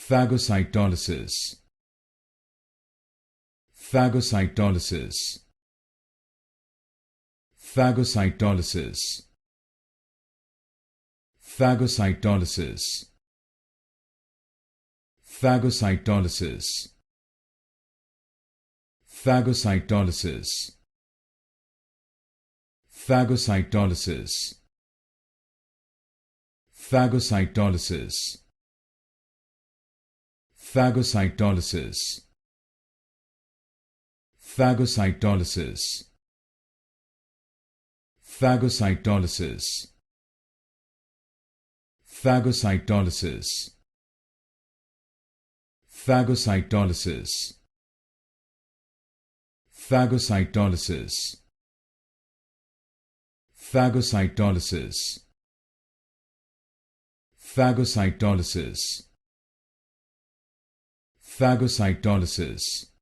Phagocytolysis. Phagocytolysis. Phagocytolysis. Phagocytolysis. Phagocytolysis. Phagocytolysis. Phagocytolysis. Phagocytolysis. Phagocytolysis. Phagocytolysis. Phagocytolysis. Phagocytolysis. Phagocytolysis. Phagocytolysis. Phagocytolysis. Phagocytolysis. Phagocytolysis.